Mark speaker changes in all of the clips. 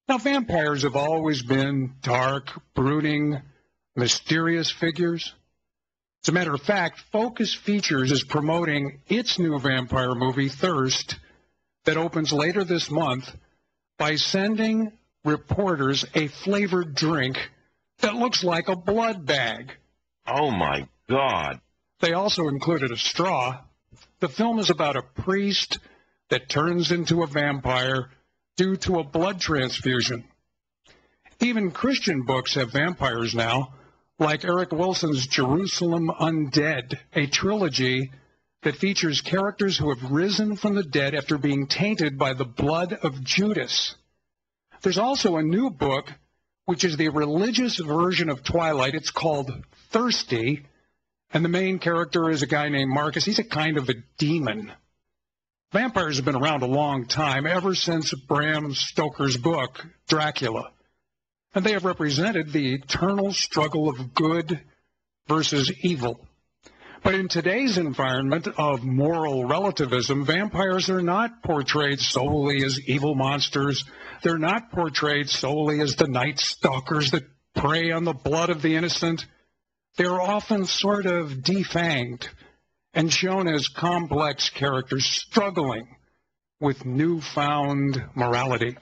Speaker 1: Now, vampires have always been dark, brooding, mysterious figures. As a matter of fact, Focus Features is promoting its new vampire movie, Thirst, that opens later this month by sending reporters a flavored drink that looks like a blood bag.
Speaker 2: Oh, my God.
Speaker 1: They also included a straw. The film is about a priest that turns into a vampire due to a blood transfusion. Even Christian books have vampires now, like Eric Wilson's Jerusalem Undead, a trilogy that features characters who have risen from the dead after being tainted by the blood of Judas. There's also a new book, which is the religious version of Twilight. It's called Thirsty, and the main character is a guy named Marcus. He's a kind of a demon. Vampires have been around a long time, ever since Bram Stoker's book, Dracula. And they have represented the eternal struggle of good versus evil. But in today's environment of moral relativism, vampires are not portrayed solely as evil monsters. They're not portrayed solely as the night stalkers that prey on the blood of the innocent. They're often sort of defanged and shown as complex characters struggling with newfound morality.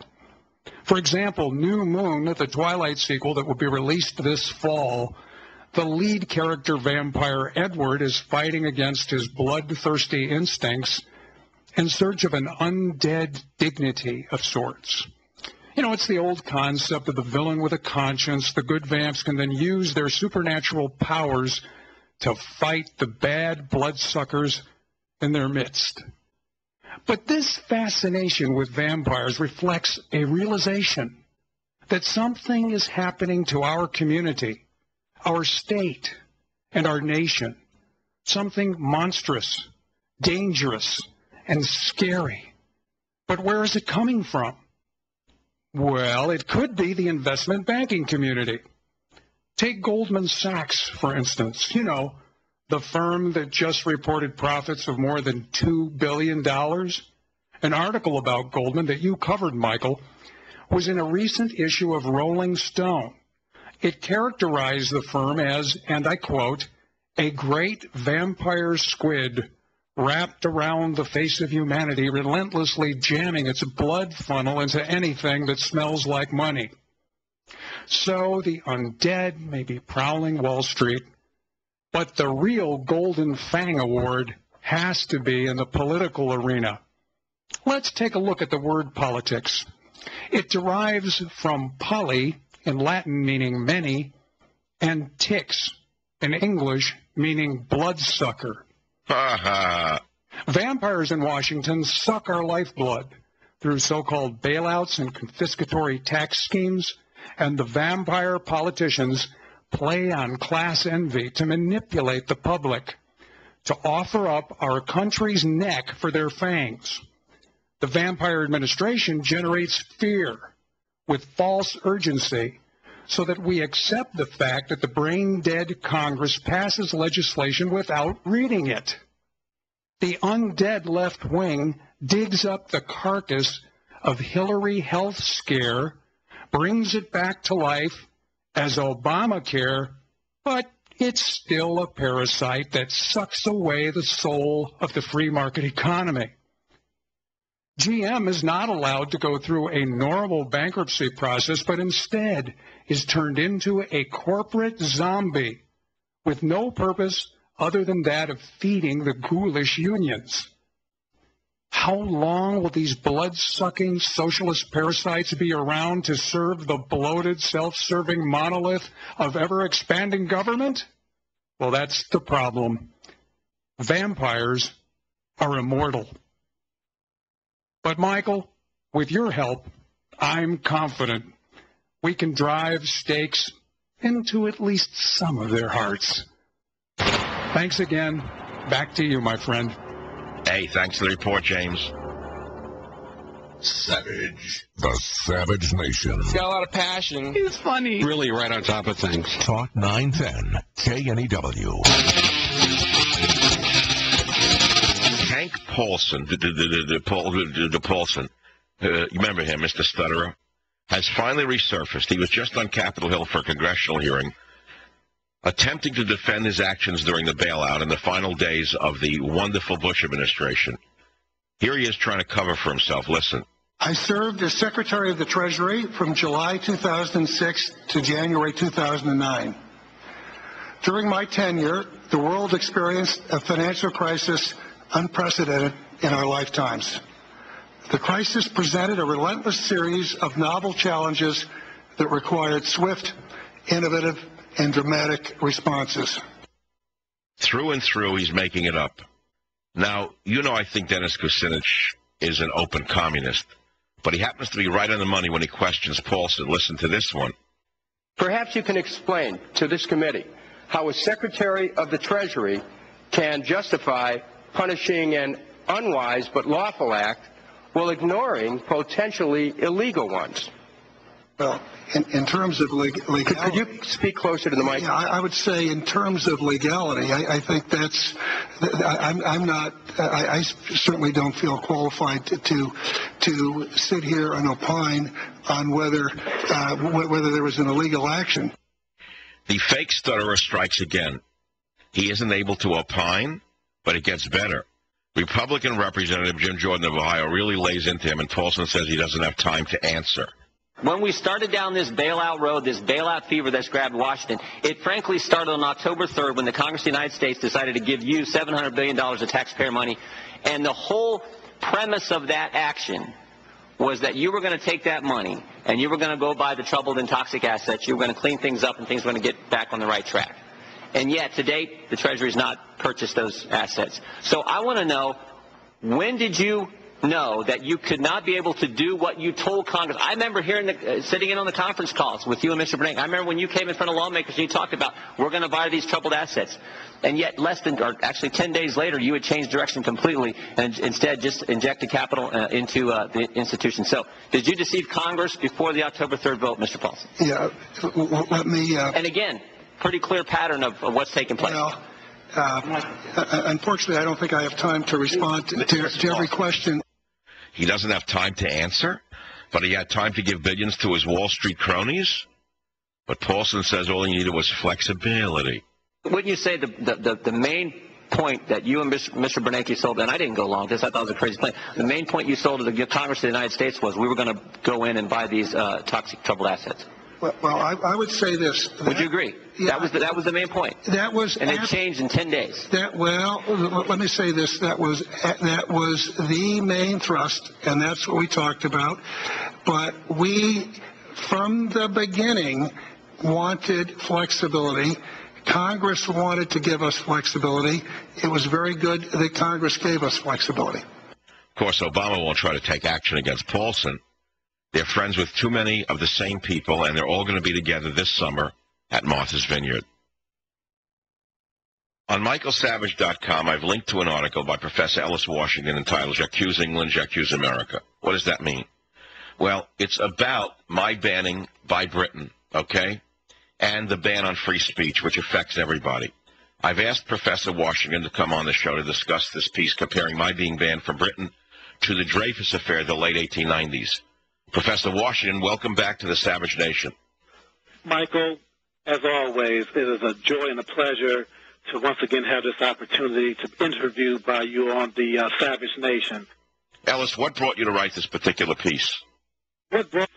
Speaker 1: For example, New Moon, the Twilight sequel that will be released this fall, the lead character vampire Edward is fighting against his bloodthirsty instincts in search of an undead dignity of sorts. You know, it's the old concept of the villain with a conscience. The good vamps can then use their supernatural powers to fight the bad bloodsuckers in their midst. But this fascination with vampires reflects a realization that something is happening to our community, our state, and our nation. Something monstrous, dangerous, and scary. But where is it coming from? Well, it could be the investment banking community. Take Goldman Sachs, for instance. You know, the firm that just reported profits of more than $2 billion. An article about Goldman that you covered, Michael, was in a recent issue of Rolling Stone. It characterized the firm as, and I quote, a great vampire squid wrapped around the face of humanity, relentlessly jamming its blood funnel into anything that smells like money. So the undead may be prowling Wall Street, but the real Golden Fang Award has to be in the political arena. Let's take a look at the word politics. It derives from poly, in Latin meaning many, and tix, in English meaning bloodsucker. Vampires in Washington suck our lifeblood through so-called bailouts and confiscatory tax schemes, and the vampire politicians play on class envy to manipulate the public, to offer up our country's neck for their fangs. The vampire administration generates fear with false urgency so that we accept the fact that the brain-dead Congress passes legislation without reading it. The undead left wing digs up the carcass of Hillary health scare, brings it back to life as Obamacare, but it's still a parasite that sucks away the soul of the free market economy. GM is not allowed to go through a normal bankruptcy process, but instead is turned into a corporate zombie with no purpose other than that of feeding the ghoulish unions. How long will these blood-sucking socialist parasites be around to serve the bloated, self-serving monolith of ever-expanding government? Well, that's the problem. Vampires are immortal. But, Michael, with your help, I'm confident we can drive stakes into at least some of their hearts. Thanks again. Back to you, my friend.
Speaker 2: Hey, thanks for the report, James.
Speaker 3: Savage. The Savage Nation.
Speaker 4: He's got a lot of passion.
Speaker 5: He's funny.
Speaker 4: Really right on top of things.
Speaker 3: Talk 910 KNEW.
Speaker 2: Hank Paulson, the Paulson, you remember him, Mr. Stutterer? has finally resurfaced. He was just on Capitol Hill for a congressional hearing, attempting to defend his actions during the bailout in the final days of the wonderful Bush administration. Here he is trying to cover for himself. Listen.
Speaker 5: I served as Secretary of the Treasury from July 2006 to January 2009. During my tenure, the world experienced a financial crisis unprecedented in our lifetimes. The crisis presented a relentless series of novel challenges that required swift, innovative, and dramatic responses.
Speaker 2: Through and through, he's making it up. Now, you know I think Dennis Kucinich is an open communist, but he happens to be right on the money when he questions Paulson. Listen to this one.
Speaker 6: Perhaps you can explain to this committee how a Secretary of the Treasury can justify punishing an unwise but lawful act while ignoring potentially illegal ones.
Speaker 5: Well, in terms of legality...
Speaker 6: Could you speak closer to the mic?
Speaker 5: Yeah, I would say in terms of legality, I think that's... I certainly don't feel qualified to sit here and opine on whether there was an illegal action.
Speaker 2: The fake stutterer strikes again. He isn't able to opine, but it gets better. Republican Representative Jim Jordan of Ohio really lays into him, and Paulson says he doesn't have time to answer.
Speaker 7: When we started down this bailout road, this bailout fever that's grabbed Washington, it frankly started on October 3rd when the Congress of the United States decided to give you $700 billion of taxpayer money. And the whole premise of that action was that you were going to take that money and you were going to go buy the troubled and toxic assets. You were going to clean things up and things were going to get back on the right track. And yet, to date, the Treasury has not purchased those assets. So I want to know, when did you know that you could not be able to do what you told Congress? I remember hearing sitting in on the conference calls with you and Mr. Bernanke. I remember when you came in front of lawmakers and you talked about, we're going to buy these troubled assets. And yet, actually 10 days later, you had changed direction completely and instead just injected capital into the institution. So, did you deceive Congress before the October 3rd vote, Mr. Paulson?
Speaker 5: Yeah, let me...
Speaker 7: And again, pretty clear pattern of what's taking place.
Speaker 5: Well, unfortunately, I don't think I have time to respond to every question.
Speaker 2: He doesn't have time to answer, but he had time to give billions to his Wall Street cronies? But Paulson says all he needed was flexibility.
Speaker 7: Wouldn't you say the main point that you and Mr. Bernanke sold, and I didn't go along with this, I thought it was a crazy plan, the main point you sold to the Congress of the United States was we were going to go in and buy these toxic troubled assets?
Speaker 5: Well, I would say this.
Speaker 7: Would you agree?
Speaker 5: Yeah,
Speaker 7: that was the main point.
Speaker 5: That was,
Speaker 7: and it changed in 10 days.
Speaker 5: Let me say this. That was the main thrust, and that's what we talked about. But we, from the beginning, wanted flexibility. Congress wanted to give us flexibility. It was very good that Congress gave us flexibility.
Speaker 2: Of course, Obama won't try to take action against Paulson. They're friends with too many of the same people, and they're all going to be together this summer at Martha's Vineyard. On michaelsavage.com, I've linked to an article by Professor Ellis Washington entitled J'accuse England, J'accuse America. What does that mean? Well, it's about my banning by Britain, okay, and the ban on free speech, which affects everybody. I've asked Professor Washington to come on the show to discuss this piece, comparing my being banned from Britain to the Dreyfus Affair of the late 1890s. Professor Washington, welcome back to the Savage Nation.
Speaker 8: Michael, as always, it is a joy and a pleasure to once again have this opportunity to interview by you on the Savage Nation.
Speaker 2: Ellis, what brought you to write this particular piece?
Speaker 8: What brought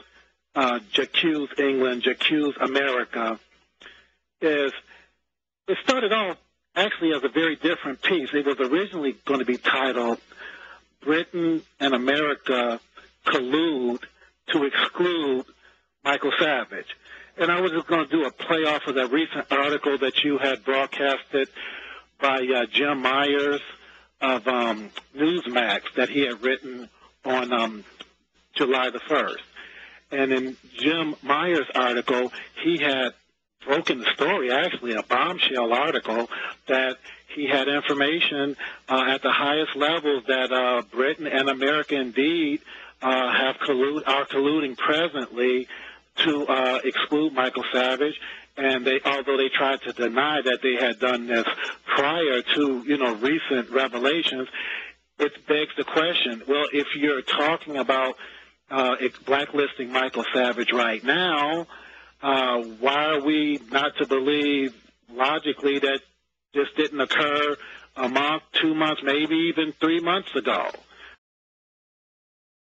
Speaker 8: J'accuse England, J'accuse America is it started off actually as a very different piece. It was originally going to be titled Britain and America Collude to Exclude Michael Savage. And I was just going to do a play off of that recent article that you had broadcasted by Jim Myers of Newsmax that he had written on July the 1st. And in Jim Myers' article, he had broken the story, actually, a bombshell article, that he had information at the highest levels that Britain and America indeed are colluding presently to exclude Michael Savage, and although they tried to deny that they had done this prior to, recent revelations, it begs the question, well, if you're talking about blacklisting Michael Savage right now, why are we not to believe logically that this didn't occur a month, 2 months, maybe even 3 months ago?